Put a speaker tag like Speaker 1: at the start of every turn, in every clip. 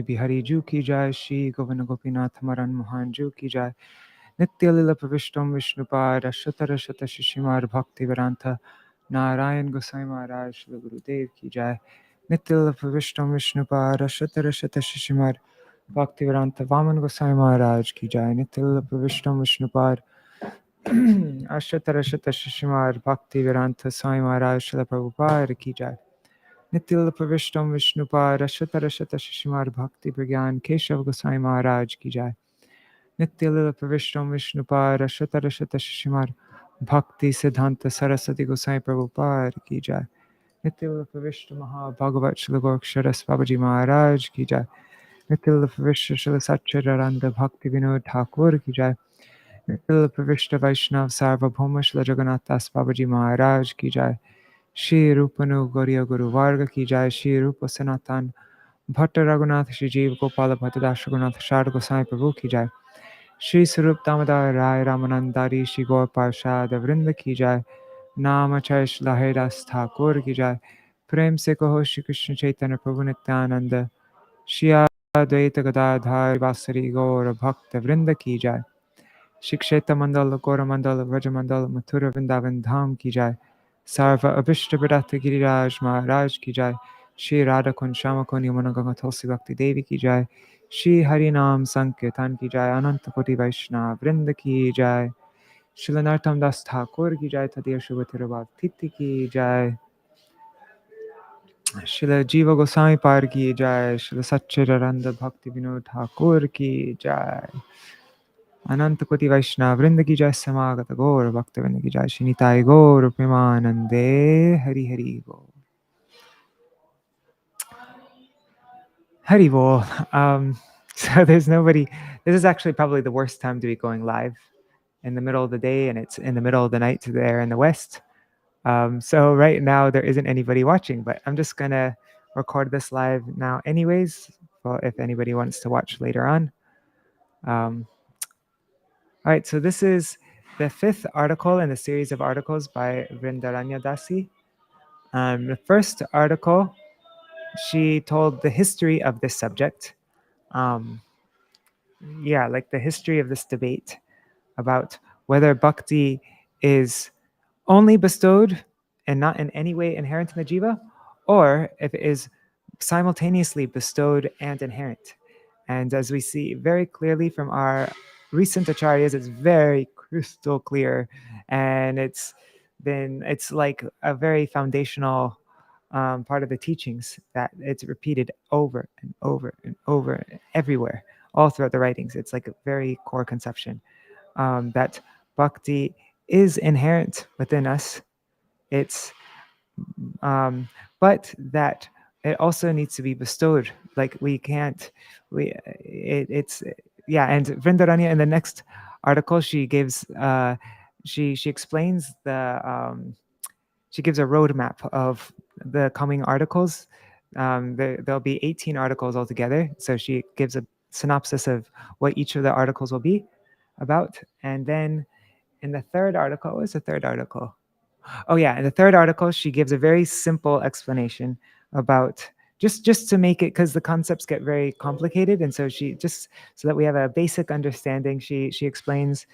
Speaker 1: Bihari Ju ki jai, Shri Govinda Gopinath Maran Mohan Ju ki jai, Nitya Lila Pravishtam Vishnupad, Ashatara Shata Shishimar Bhakti Vedanta, Narayan Gosai Maharaj, Shri Gurudev ki jai, Nitya Lila Pravishtam Vishnupad, Ashatara Shata Shishimar Bhakti Vedanta, Vaman Gosai Maharaj ki jai, Nitya Lila Pravishtam Vishnupad, Ashatara Shata Shishimar Bhakti Vedanta, Sai Maharaj, Shri Prabhupada ki jai. Nitil Pravishtam Vishnupad Ashatara Shata Shishimar Bhakti Pragyan Keshav Gosai Maharaj ki jai. Nitil Pravishtam Vishnupad Ashatara Shata Shishimar Bhakti Siddhanta Saraswati Gosai Prabhupada ki jai. Nitil Pravishtam Maha Bhagavat Shri Goraksharas Babaji Maharaj ki jai. Nitil Pravishta Shri Satchidananda Bhakti Vinod Thakur ki jai. Nitil Pravishta Vaishnav Sarvabhauma Shri Jagannath Das Babaji Maharaj ki jai. Shri Rupanu Gauriya Guru Varga ki jai, Shri Rupa Sanatan Bhatta Raghunath Shri Jeev Gopala Bhatta Das Raghunath Shard Gosai Prabhu ki jai, Shri Sarup Damodar Rai Ramanandari Shri Gaur Parshad Vrinda ki jai, Namachay Shri Lahai Das Thakur ki jai, Prem se kaho Shri Krishna Chaitanya Prabhu Nityananda, Shri Advaita Gadadhar Vasari Gaur Bhakta Vrinda ki jai, Shri Kshetra Mandala Gaura Mandala Vraja Mandala Mathura Vrindavan Dham ki jai, Sarva Abhishta Bharata Giriraj Maharaj ki jai, Shri Radha Kund Shama Kund Yamuna Ganga Tulsi Bhakti Devi ki jai, Shri Harinam Sankirtan ki jai, Ananta Koti Vaishnava Vrinda ki jai, Shri Nartam Das Thakur ki jai, Tadir Shubhatirabhav Titi ki jai, Shri Jiva Goswami Par ki jai, Shri Satchidananda Bhakti Vinod Thakur ki jai, Ananta Koti Vaishnava Vrinda ki jai, Samagata Gaur Bhakta Vrinda ki jai, Shri Nitai Gaur Premanande Hari Hari Gaur. Hari Bol. So there's nobody. This is actually probably the worst time to be going live in the middle of the day, and it's in the middle of the night there in the West. So right now there isn't anybody watching, but I'm just gonna record this live now anyways, well, if anybody wants to watch later on. All right, so this is the 5th article in the series of articles by Vrindāraṇya dāsī. The first article, she told the history of this subject. Like the history of this debate about whether bhakti is only bestowed and not in any way inherent in the jiva, or if it is simultaneously bestowed and inherent. And as we see very clearly from our recent acharyas, it's very crystal clear, and it's like a very foundational part of the teachings that it's repeated over and over and over everywhere, all throughout the writings. It's like a very core conception that bhakti is inherent within us. It's but that it also needs to be bestowed. Like we can't, it's And Vrindāraṇya in the next article, she gives she explains she gives a roadmap of the coming articles. There'll be 18 articles altogether. So she gives a synopsis of what each of the articles will be about. And then in the third article, what was the third article? Oh yeah, in the third article, she gives a very simple explanation about just to make it, because the concepts get very complicated, and so she just so that we have a basic understanding, she explains,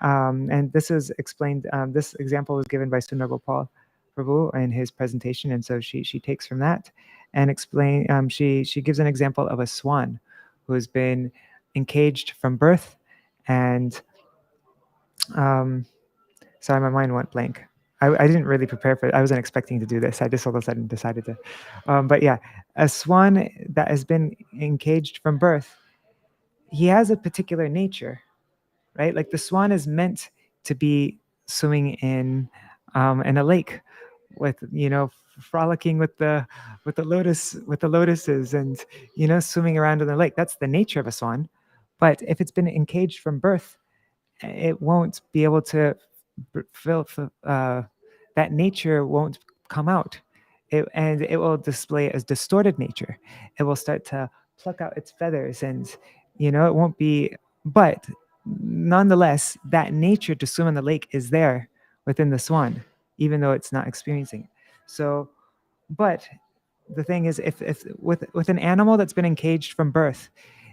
Speaker 1: and this is explained. This example was given by Sundar Gopal Prabhu in his presentation, and so she takes from that and explain. She gives an example of a swan who has been encaged from birth, and sorry, my mind went blank. I didn't really prepare for it. I wasn't expecting to do this. I just all of a sudden decided to. But yeah, a swan that has been encaged from birth, he has a particular nature, right? Like the swan is meant to be swimming in a lake with, frolicking with the lotuses and, swimming around in the lake. That's the nature of a swan. But if it's been encaged from birth, it won't be able to that nature won't come out, and it will display as distorted nature. It will start to pluck out its feathers, and it won't be. But nonetheless, that nature to swim in the lake is there within the swan, even though it's not experiencing it. So, but the thing is, if with an animal that's been encaged from birth,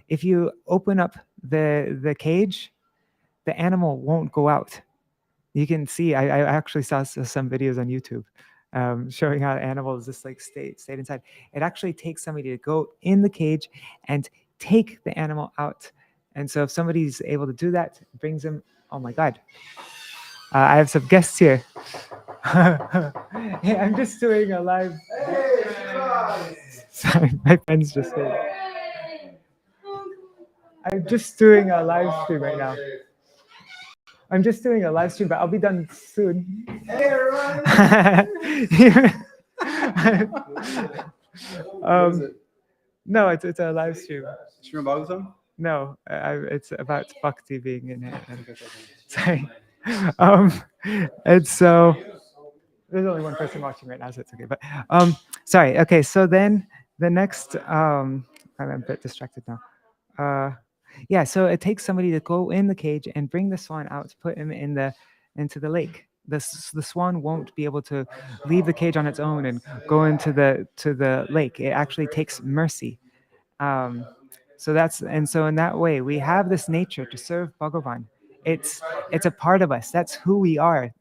Speaker 1: if you open up the cage, the animal won't go out. You can see, I actually saw some videos on YouTube showing how animals just like stayed inside. It actually takes somebody to go in the cage and take the animal out. And so if somebody's able to do that, brings them, oh my God. I have some guests here. Hey, I'm just doing a live. Sorry, my friend's just here. I'm just doing a live stream right now. I'm just doing a live stream, but I'll be done soon. No, it's a live stream.
Speaker 2: Stream about them?
Speaker 1: No, it's about Bhakti being in it. Sorry. And so there's only one person watching right now, so it's okay. But sorry. Okay, so then the next, I'm a bit distracted now. Yeah, so it takes somebody to go in the cage and bring the swan out, put him into the lake. The swan won't be able to leave the cage on its own and go into the lake. It actually takes mercy. So in that way we have this nature to serve Bhagavan. It's a part of us. That's who we are.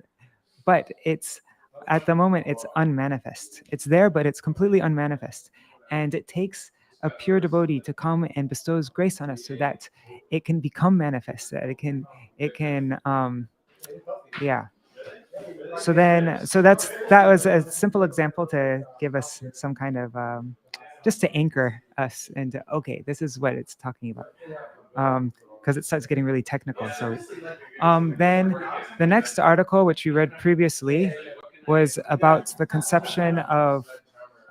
Speaker 1: But it's at the moment it's unmanifest. It's there, but it's completely unmanifest. And it takes a pure devotee to come and bestows grace on us so that it can become manifest, that it can yeah. So that was a simple example to give us some kind of just to anchor us into, okay, this is what it's talking about, because it starts getting really technical. So then the next article, which you read previously, was about the conception of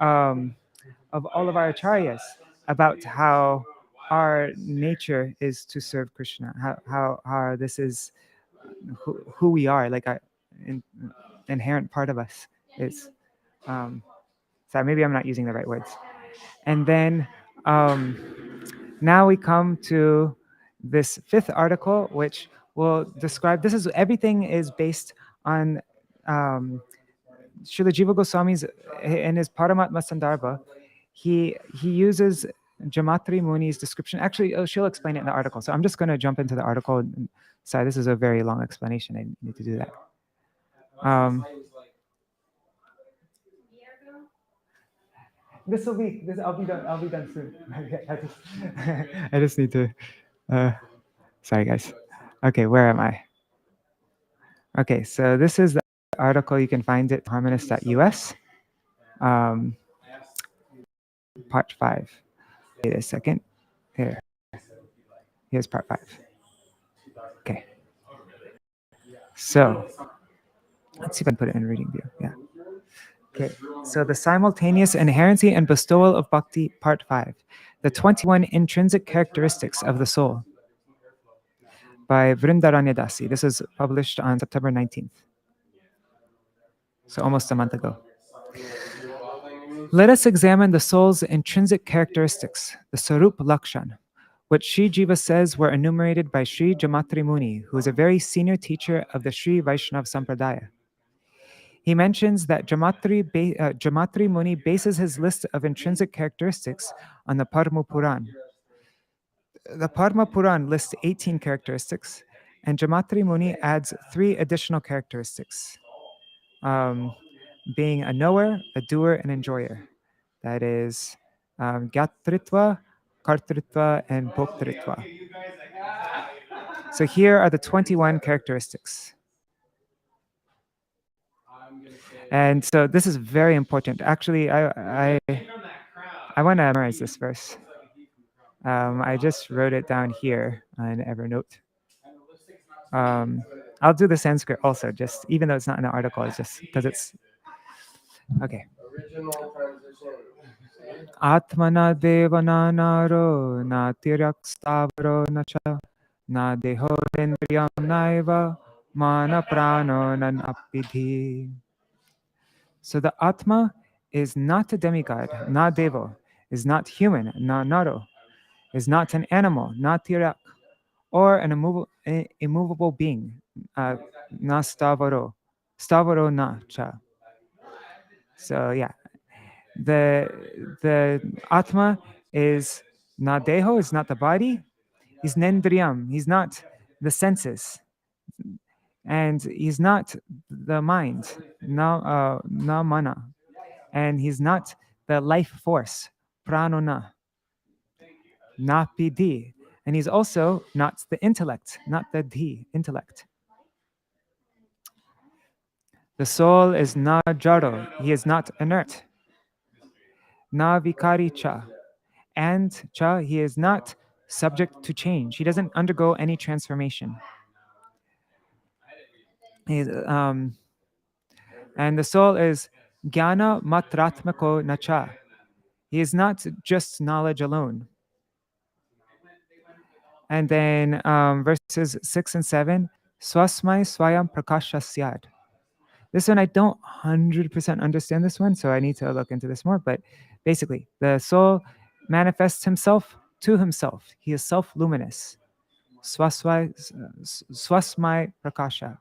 Speaker 1: all of our acharyas, about how our nature is to serve Krishna, how this is who we are, like an inherent part of us is. Sorry, maybe I'm not using the right words. And then now we come to this fifth article, which will describe, everything is based on Srila Jiva Goswami's, in his Paramātma Sandarbha, he uses Jamatri Muni's description. Actually, she'll explain it in the article. So I'm just going to jump into the article. Sorry, this is a very long explanation. I need to do that. I'll be done soon. I just need to. Sorry, guys. Okay, where am I? Okay, so this is the article. You can find it harmonist.us. Part 5. Wait a second. Here's part 5. Okay. So let's see if I can put it in reading view. Yeah. Okay. So the simultaneous inherency and bestowal of Bhakti, part 5. The 21 intrinsic characteristics of the soul, by Vrindāraṇya dāsī. This is published on September 19th. So almost a month ago. Let us examine the soul's intrinsic characteristics, the Sarup Lakshan, which Sri Jiva says were enumerated by Sri Jamatri Muni, who is a very senior teacher of the Sri Vaishnava Sampradaya. He mentions that Jamatri Muni bases his list of intrinsic characteristics on the Padma Puran. The Padma Puran lists 18 characteristics, and Jamatri Muni adds 3 additional characteristics, being a knower, a doer, and enjoyer. That is Gyatritva, Kartritva, and Bhoktritva. So here are the 21 characteristics. And so this is very important. Actually, I want to memorize this verse. I just wrote it down here on Evernote. I'll do the Sanskrit also, just even though it's not in the article, it's just because it's okay. Atmana devana naro na tirakstavaro nacha na deho indriyam naiva mana prano nan apidhi. So the Atma is not a demigod, not devo, is not human, not naro, is not an animal, not tirak, or an immovable being, na stavaro na cha. So yeah, The Atma is not deho, is not the body. He's nendriyam. He's not the senses, and he's not the mind, na mana, and he's not the life force, pranona, na pidi, and he's also not the intellect, not the dhi, intellect. The soul is na jaro. He is not inert. Na vikari cha. And cha, he is not subject to change. He doesn't undergo any transformation. And the soul is jnana matratmako nacha. He is not just knowledge alone. And then verses 6 and 7, swasmai swayam prakashasyad. This one, I don't 100% understand this one, so I need to look into this more. But basically, the soul manifests himself to himself. He is self-luminous. Swasmai prakasha.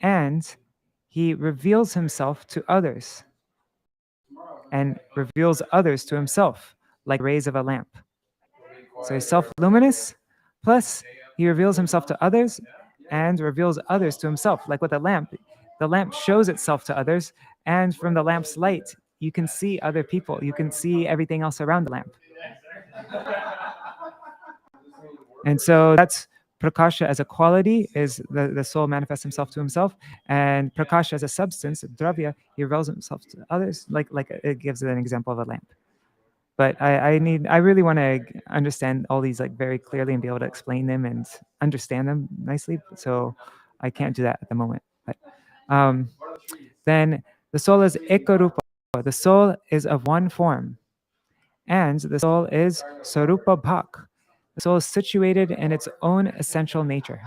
Speaker 1: And he reveals himself to others and reveals others to himself, like rays of a lamp. So he's self-luminous, plus he reveals himself to others and reveals others to himself, like with a lamp. The lamp shows itself to others, and from the lamp's light, you can see other people. You can see everything else around the lamp. And so that's prakasha as a quality, is the soul manifests himself to himself, and prakasha as a substance, dravya, he reveals himself to others, like it gives an example of a lamp. But I really want to understand all these like very clearly and be able to explain them and understand them nicely. So I can't do that at the moment. But then the soul is ekarupa. The soul is of one form, and the soul is sarupa bhak. The soul is situated in its own essential nature.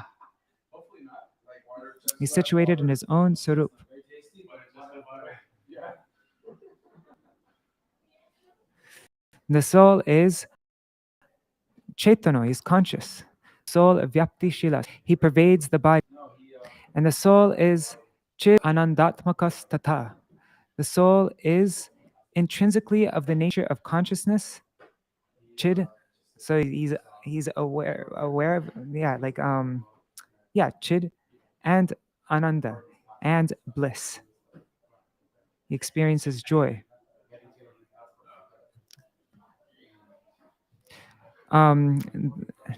Speaker 1: He's situated in his own sarup. The soul is chaitano, he's conscious. Soul vyapti shilas, he pervades the body. And the soul is chid anandatmakas tata. The soul is intrinsically of the nature of consciousness. Chid, so he's aware of, chid and ananda and bliss. He experiences joy.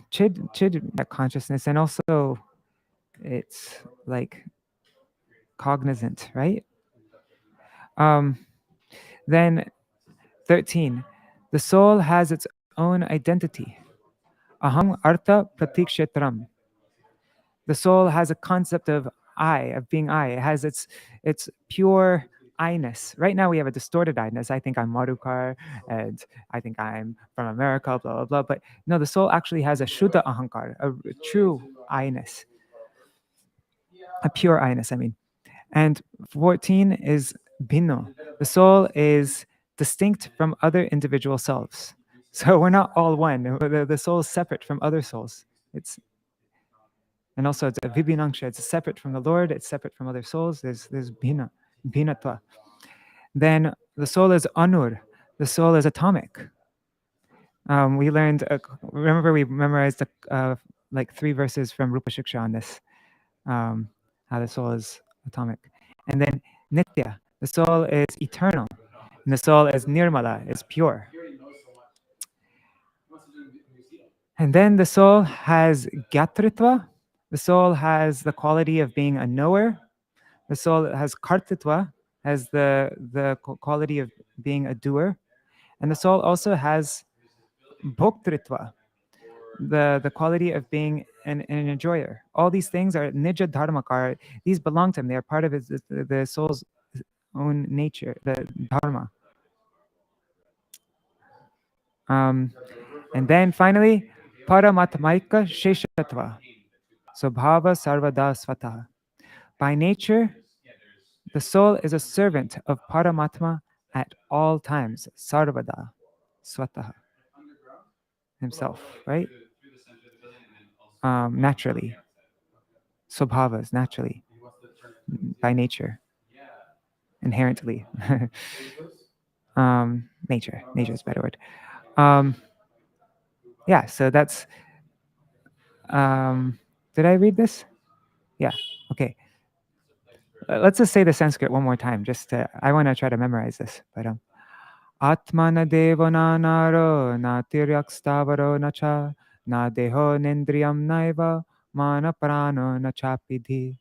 Speaker 1: Chid consciousness, and also it's like cognizant, right? Then 13, the soul has its own identity. Aham artha pratikshetram. The soul has a concept of I, of being I. It has its pure I-ness. Right now we have a distorted I-ness. I think I'm Madhukar, and I think I'm from America, blah, blah, blah. But no, the soul actually has a Shuddha Ahankar, a true I-ness. A pure I-ness, I mean. And 14 is Bhinno. The soul is distinct from other individual selves. So we're not all one. The soul is separate from other souls. And also it's a vibhinangsha. It's separate from the Lord. It's separate from other souls. There's bhinatva. Then the soul is anur. The soul is atomic. We learned. Remember, we memorized like 3 verses from Rupa Shiksha on this. How the soul is atomic. And then nitya. The soul is eternal. And the soul is nirmala, is pure. And then the soul has gyatritva. The soul has the quality of being a knower. The soul has kartitva, has the quality of being a doer. And the soul also has bhoktritva, the quality of being an enjoyer. All these things are nija dharmakar. These belong to him. They are part of the soul's own nature, the dharma. And then finally, paramatmaika sheshatva, svabhava sarvada svataha. By nature, the soul is a servant of Paramatma at all times, sarvada, svataha, himself, right? Naturally, svabhavas, naturally, by nature, inherently. Nature is a better word. Yeah, so that's, did I read this? Yeah, okay. Let's just say the Sanskrit one more time, I want to try to memorize this, but Atmana devo na naro na tiryakstavaro na cha na deho nendriyam naiva mana prano na chapidhi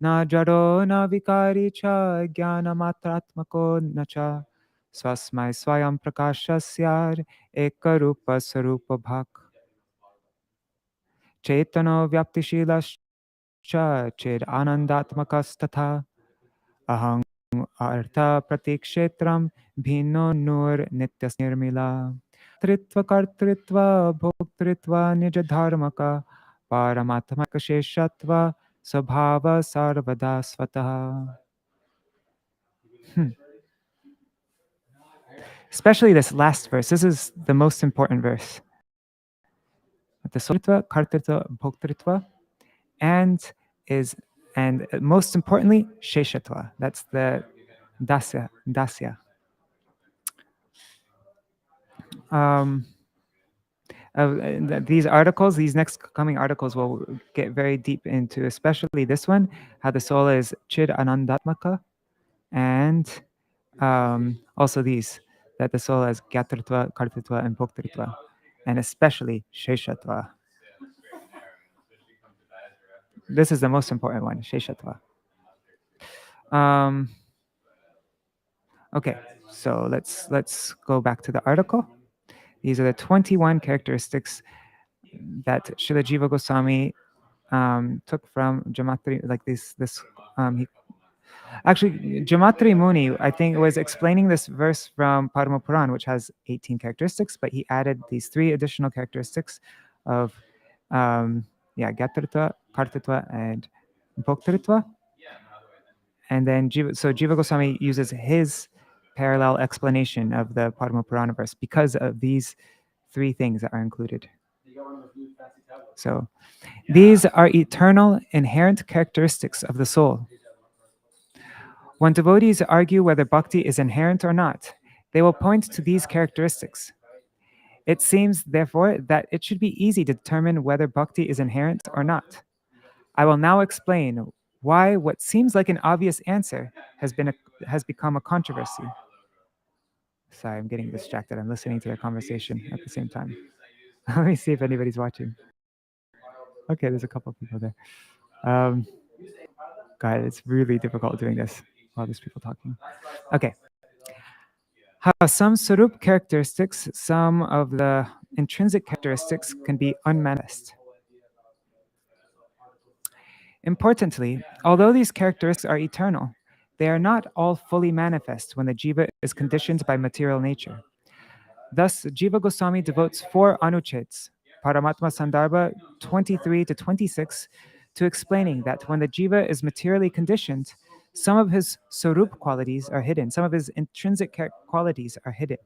Speaker 1: na jaro na vikari cha jnana matratmako na cha swasmai swayam prakashasyar ekarupa sarupa bhak chetano vyaptishilascha chid anandatmakastatha ahang artha pratikshetram bhino nur nityas nirmila kartritva bhoktritva nija dharmaka paramatmaka sheshatva sabhava sarvada svataha. Especially this last verse. This is the most important verse. The sotritva, kartritva, bhoktritva, and most importantly, sheshatva. That's the dasya. These articles, these next coming articles will get very deep into, especially this one, how the soul is chid anandatmaka, and also these, that the soul is gyatritva, kartritva, and bhoktritva, and especially sheshatva. This is the most important one, sheshatva. Okay, so let's go back to the article. These are the 21 characteristics that Srila Jiva Goswami took from Jamatri, like actually, Jamatri Muni, I think, was explaining this verse from Padma Puran, which has 18 characteristics, but he added these 3 additional characteristics of, Gatritva, Kartritva, and Bhoktritva. And then Jiva Goswami uses his parallel explanation of the Padma Purana verse because of these 3 things that are included. So these are eternal, inherent characteristics of the soul. When devotees argue whether bhakti is inherent or not, they will point to these characteristics. It seems, therefore, that it should be easy to determine whether bhakti is inherent or not. I will now explain why what seems like an obvious answer has become a controversy. Sorry, I'm getting distracted. I'm listening to their conversation at the same time. Let me see if anybody's watching. Okay, there's a couple of people there. God, it's really difficult doing this while there's people talking. Okay. How some sarup characteristics, some of the intrinsic characteristics can be unmanifest. Importantly, although these characteristics are eternal, they are not all fully manifest when the jiva is conditioned by material nature. Thus, Jiva Goswami devotes 4 anuchets, Paramātma Sandarbha 23 to 26, to explaining that when the jiva is materially conditioned, some of his sarup qualities are hidden, some of his intrinsic qualities are hidden.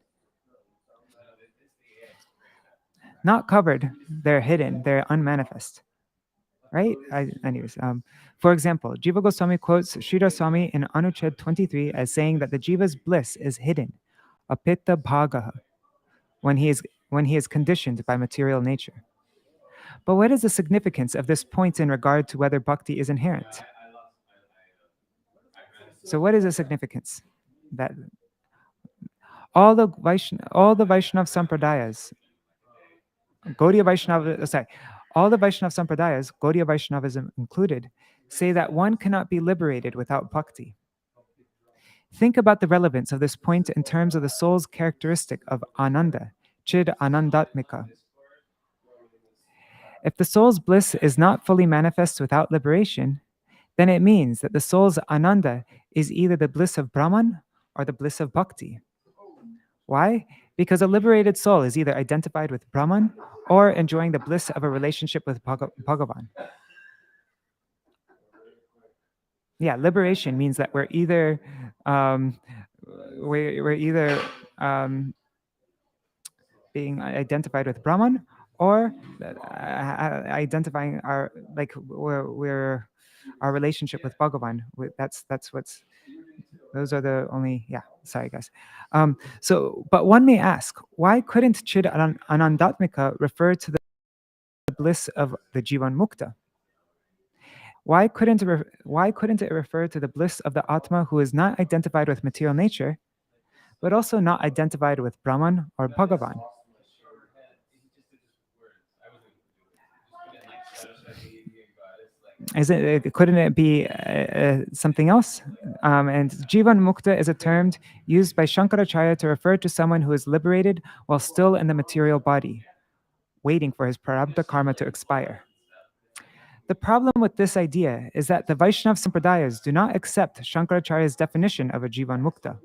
Speaker 1: Not covered, they're hidden, they're unmanifest. Right? For example, Jiva Goswami quotes Sridhar Swami in Anuched 23 as saying that the jiva's bliss is hidden, apita bhagaha, when he is conditioned by material nature. But what is the significance of this point in regard to whether bhakti is inherent? So what is the significance? That all the Vaishnav Sampradayas, Gaudiya Vaishnava, all the Vaishnav Sampradayas, Gaudiya Vaishnavism included, say that one cannot be liberated without bhakti. Think about the relevance of this point in terms of the soul's characteristic of ananda, chid anandatmika. If the soul's bliss is not fully manifest without liberation, then it means that the soul's ananda is either the bliss of Brahman or the bliss of bhakti. Why? Because a liberated soul is either identified with Brahman or enjoying the bliss of a relationship with Bhagavan. Yeah, liberation means that we're either being identified with Brahman or identifying our our relationship with Bhagavan. That's what's Those are the only, yeah, sorry guys. But one may ask, why couldn't Chid Anandatmika refer to the bliss of the Jivan Mukta? Why couldn't it refer to the bliss of the Atma who is not identified with material nature, but also not identified with Brahman or Bhagavan? Couldn't it be something else? And Jivan Mukta is a term used by Shankaracharya to refer to someone who is liberated while still in the material body, waiting for his prarabdha karma to expire. The problem with this idea is that the Vaishnav Sampradayas do not accept Shankaracharya's definition of a Jivan Mukta.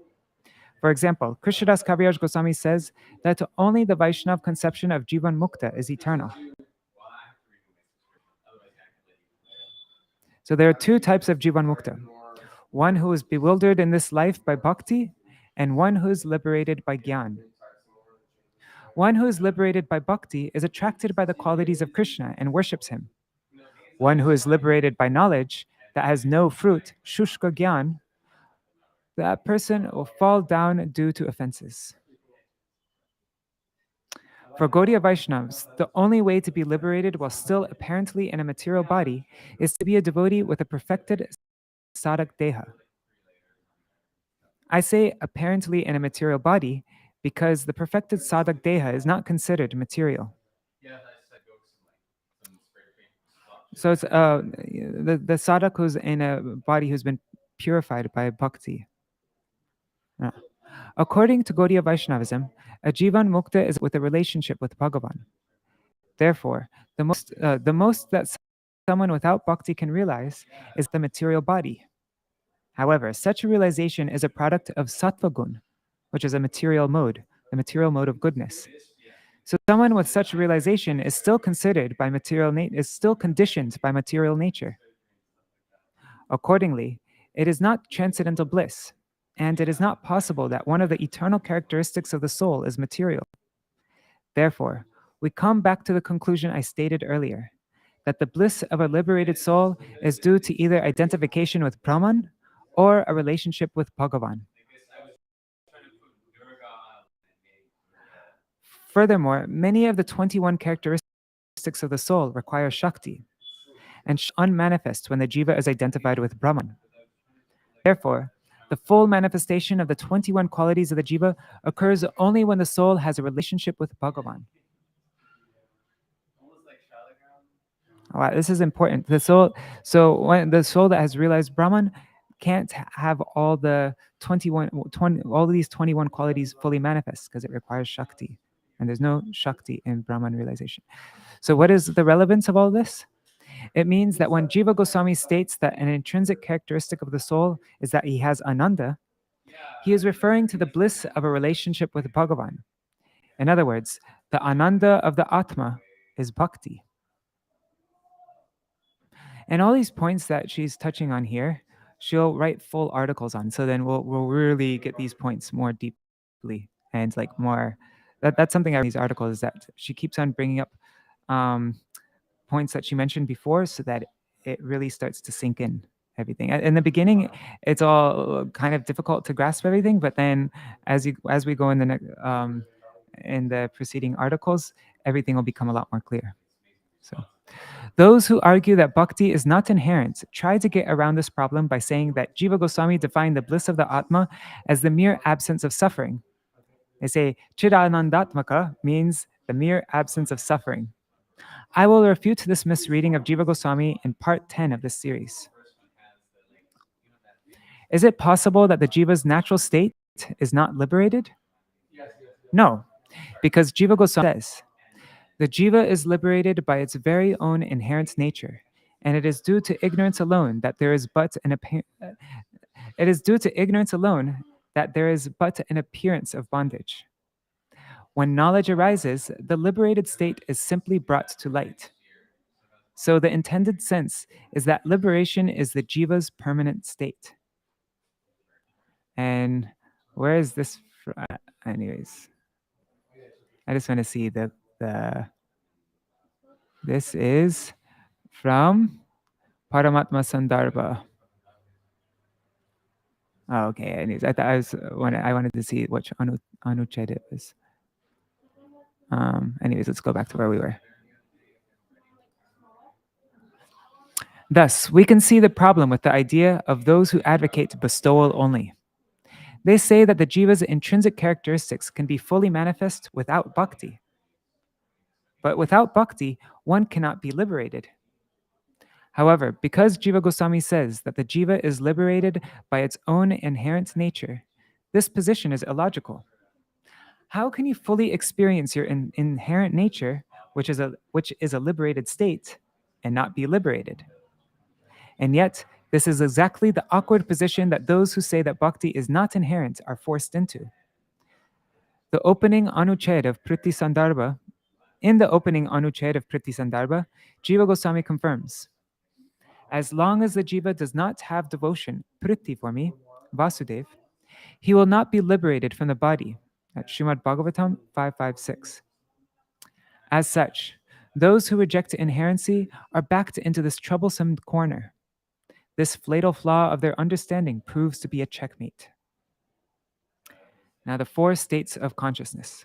Speaker 1: For example, Krishnadas Kaviraj Goswami says that only the Vaishnav conception of Jivan Mukta is eternal. So there are two types of Jivan Mukta. One who is bewildered in this life by bhakti, and one who is liberated by gyan. One who is liberated by bhakti is attracted by the qualities of Krishna and worships him. One who is liberated by knowledge that has no fruit, shushka gyan, that person will fall down due to offenses. For Gaudiya Vaishnavas, the only way to be liberated while still apparently in a material body is to be a devotee with a perfected sadhak deha. I say apparently in a material body because the perfected sadhak deha is not considered material. So it's the sadhak who's in a body who's been purified by bhakti. According to Gaudiya Vaishnavism, a Jivan Mukta is with a relationship with Bhagavan. Therefore, the most that someone without bhakti can realize is the material body. However, such a realization is a product of sattva gun, which is a material mode, the material mode of goodness. So someone with such a realization is still considered by is still conditioned by material nature. Accordingly, it is not transcendental bliss, and it is not possible that one of the eternal characteristics of the soul is material. Therefore, we come back to the conclusion I stated earlier, that the bliss of a liberated soul is due to either identification with Brahman or a relationship with Bhagavan. Furthermore, many of the 21 characteristics of the soul require Shakti, and unmanifest when the jiva is identified with Brahman. Therefore, the full manifestation of the 21 qualities of the jiva occurs only when the soul has a relationship with Bhagavan. Wow, this is important. When the soul that has realized Brahman can't have all the 21, all these 21 qualities fully manifest because it requires Shakti. And there's no Shakti in Brahman realization. So what is the relevance of all this? It means that when Jiva Goswami states that an intrinsic characteristic of the soul is that he has ananda, he is referring to the bliss of a relationship with Bhagavan. In other words, the ananda of the Atma is bhakti. And all these points that she's touching on here, she'll write full articles on. So then we'll really get these points more deeply and like more. That's something I read in these articles is that she keeps on bringing up points that she mentioned before, so that it really starts to sink in everything. In the beginning, it's all kind of difficult to grasp everything, but then as we go in the preceding articles, everything will become a lot more clear. So. Those who argue that bhakti is not inherent try to get around this problem by saying that Jiva Goswami defined the bliss of the Atma as the mere absence of suffering. They say Chidanandatmaka means the mere absence of suffering. I will refute this misreading of Jiva Goswami in part 10 of this series. Is it possible that the Jiva's natural state is not liberated? No, because Jiva Goswami says, the jiva is liberated by its very own inherent nature, and it is due to ignorance alone that there is but an appearance of bondage. When knowledge arises, the liberated state is simply brought to light. So the intended sense is that liberation is the jiva's permanent state. And where is this from? Anyways, I just want to see the this is from Paramātma Sandarbha. Oh, okay. Anyways, I wanted to see which Anuched it was. Anyways, let's go back to where we were. Thus, we can see the problem with the idea of those who advocate bestowal only. They say that the jiva's intrinsic characteristics can be fully manifest without bhakti. But without bhakti, one cannot be liberated. However, because Jiva Goswami says that the jiva is liberated by its own inherent nature, this position is illogical. How can you fully experience your inherent nature, which is a liberated state, and not be liberated? And yet, this is exactly the awkward position that those who say that bhakti is not inherent are forced into. The opening Anuched of Priti Sandarbha, in the opening Anuched of Priti Sandarbha, Jiva Goswami confirms, as long as the jiva does not have devotion, priti for me, Vasudev, he will not be liberated from the body. At Srimad Bhagavatam 556. As such, those who reject inherency are backed into this troublesome corner. This fatal flaw of their understanding proves to be a checkmate. Now, the four states of consciousness.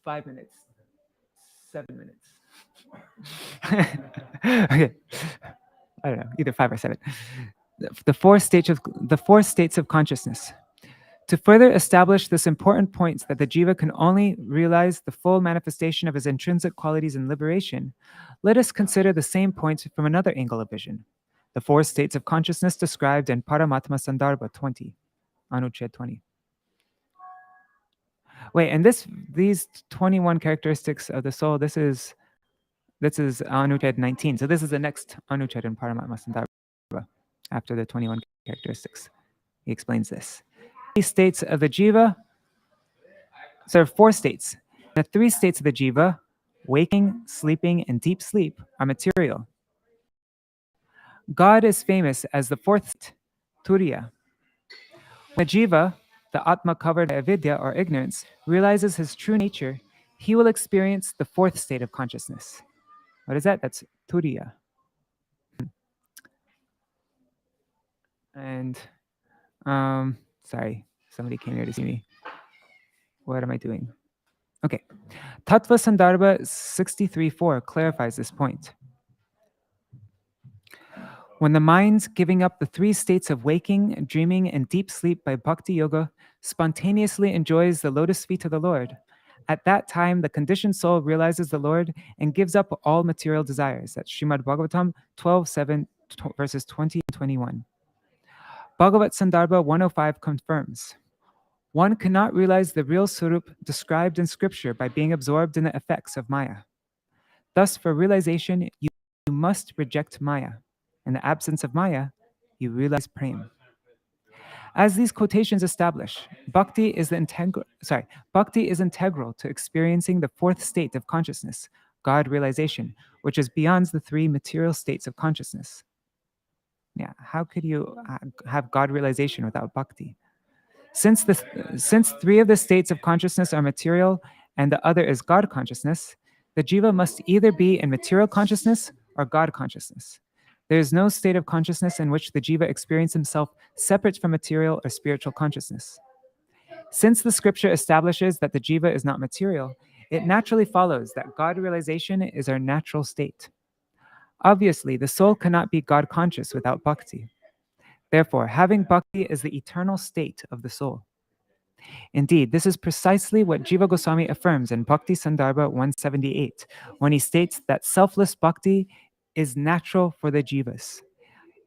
Speaker 1: 5 minutes, 7 minutes. Okay, I don't know, either 5 or 7. The four states of consciousness. To further establish this important point that the jiva can only realize the full manifestation of his intrinsic qualities in liberation, let us consider the same point from another angle of vision. The four states of consciousness described in Paramātma Sandarbha 20, Anuched 20. Wait, and these 21 characteristics of the soul, this is Anuched 19. So this is the next Anuched in Paramātma Sandarbha after the 21 characteristics. He explains this. These states of the jiva, so there are 4 states. The 3 states of the jiva, waking, sleeping, and deep sleep, are material. God is famous as the 4th, turiya. When the jiva, the atma covered by avidya or ignorance, realizes his true nature, he will experience the 4th state of consciousness. What is that? That's turiya. And, sorry, somebody came here to see me. What am I doing? Okay. Tattva Sandarbha 63.4 clarifies this point. When the mind, giving up the 3 states of waking, dreaming, and deep sleep by bhakti yoga, spontaneously enjoys the lotus feet of the Lord, at that time the conditioned soul realizes the Lord and gives up all material desires. That's Srimad Bhagavatam 12.7, verses 20 and 21. Bhagavat Sandarbha 105 confirms, one cannot realize the real Swarup described in scripture by being absorbed in the effects of Maya. Thus, for realization, you must reject Maya. In the absence of Maya, you realize Prem. As these quotations establish, Bhakti is integral to experiencing the 4th state of consciousness, God realization, which is beyond the 3 material states of consciousness. Yeah, how could you have God realization without Bhakti? Since 3 of the states of consciousness are material and the other is God consciousness, the jiva must either be in material consciousness or God consciousness. There is no state of consciousness in which the jiva experiences himself separate from material or spiritual consciousness. Since the scripture establishes that the jiva is not material, it naturally follows that God realization is our natural state. Obviously, the soul cannot be God conscious without bhakti. Therefore, having bhakti is the eternal state of the soul. Indeed, this is precisely what Jiva Goswami affirms in Bhakti Sandarbha 178, when he states that selfless bhakti is natural for the jivas.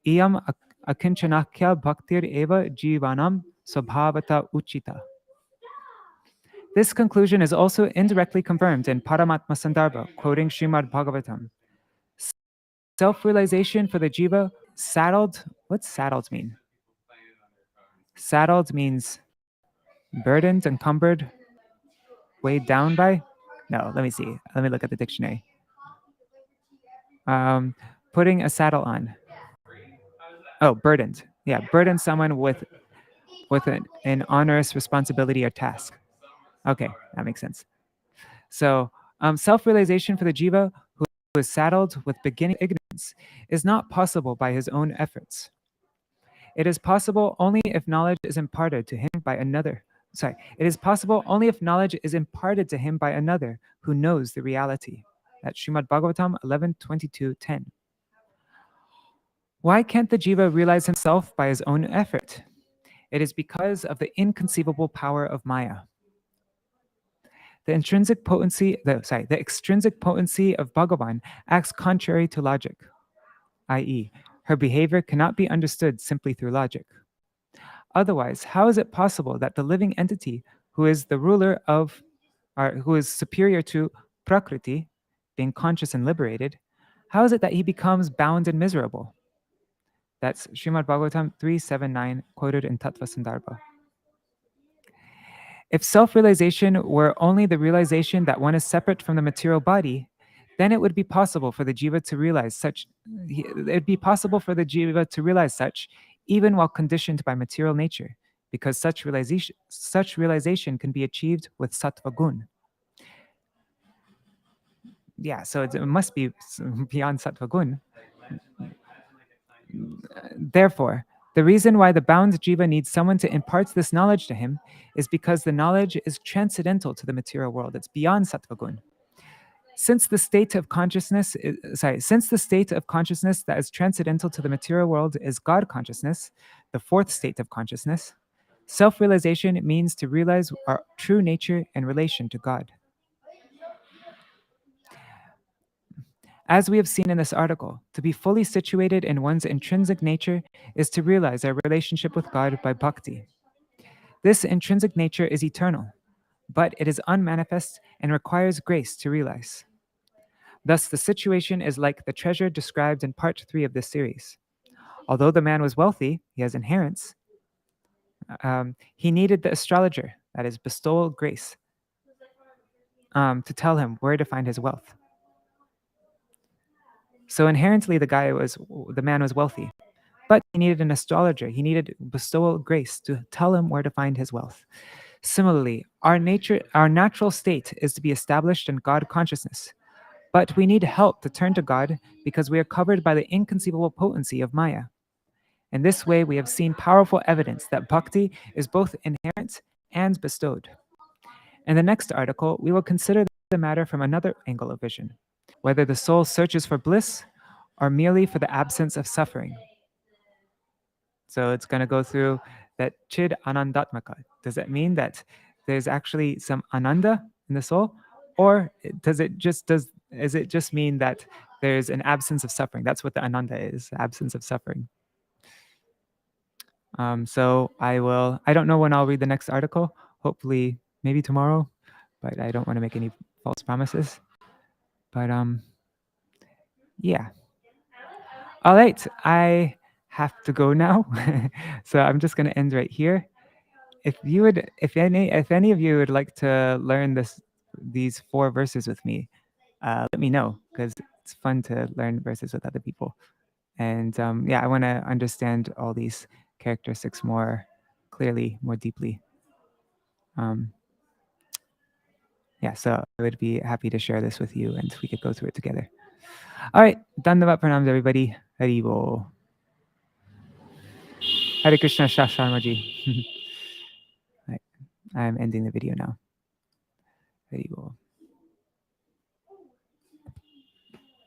Speaker 1: Iyam akinchanakya bhaktir eva jivanam sabhavata uchita. This conclusion is also indirectly confirmed in Paramātma Sandarbha, quoting Srimad Bhagavatam. Self-realization for the jiva, saddled, what's saddled mean? Saddled means burdened, encumbered, weighed down by? No, let me see. Let me look at the dictionary. Putting a saddle on. Oh, burdened. Yeah, burden someone with an onerous responsibility or task. Okay, that makes sense. So self-realization for the jiva who is saddled with beginning ignorance intelligence is not possible by his own efforts. It is possible only if knowledge is imparted to him by another. It is possible only if knowledge is imparted to him by another who knows the reality. That's Srimad Bhagavatam 11:22-10. Why can't the jiva realize himself by his own effort? It is because of the inconceivable power of Maya. The extrinsic potency of Bhagavan acts contrary to logic, i.e., her behavior cannot be understood simply through logic. Otherwise, how is it possible that the living entity who is the ruler of, or who is superior to Prakriti, being conscious and liberated, how is it that he becomes bound and miserable? That's Srimad Bhagavatam 379, quoted in Tattva Sandarbha. If self-realization were only the realization that one is separate from the material body, then it would be possible for the jiva to realize such. It'd be possible for the jiva to realize such, even while conditioned by material nature, because such realization can be achieved with sattva gun. Yeah, so it must be beyond sattva gun. Therefore, the reason why the bound jiva needs someone to impart this knowledge to him is because the knowledge is transcendental to the material world. It's beyond sattva gun. Since the state of consciousness that is transcendental to the material world is God consciousness, the fourth state of consciousness, self-realization means to realize our true nature in relation to God. As we have seen in this article, to be fully situated in one's intrinsic nature is to realize our relationship with God by bhakti. This intrinsic nature is eternal, but it is unmanifest and requires grace to realize. Thus, the situation is like the treasure described in part 3 of this series. Although the man was wealthy, he has inherence, he needed the astrologer, that is bestowal grace, to tell him where to find his wealth. So inherently, the man was wealthy, but he needed an astrologer. He needed bestowal grace to tell him where to find his wealth. Similarly, our natural state is to be established in God consciousness, but we need help to turn to God because we are covered by the inconceivable potency of Maya. In this way, we have seen powerful evidence that bhakti is both inherent and bestowed. In the next article, we will consider the matter from another angle of vision, whether the soul searches for bliss or merely for the absence of suffering. So it's going to go through that chid anandatmaka. Does that mean that there's actually some ananda in the soul? Or does it just mean that there's an absence of suffering? That's what the ananda is, absence of suffering. So I don't know when I'll read the next article, hopefully maybe tomorrow, but I don't want to make any false promises. But yeah. All right, I have to go now. So I'm just going to end right here. If any of you would like to learn these 4 verses with me, let me know, because it's fun to learn verses with other people. And yeah, I want to understand all these characteristics more clearly, more deeply. Yeah, so I would be happy to share this with you and we could go through it together. All right, Dandavat Pranams, everybody. Hari Bol. Hare Krishna Shasharmaji. Right, I'm ending the video now. Hari Bol.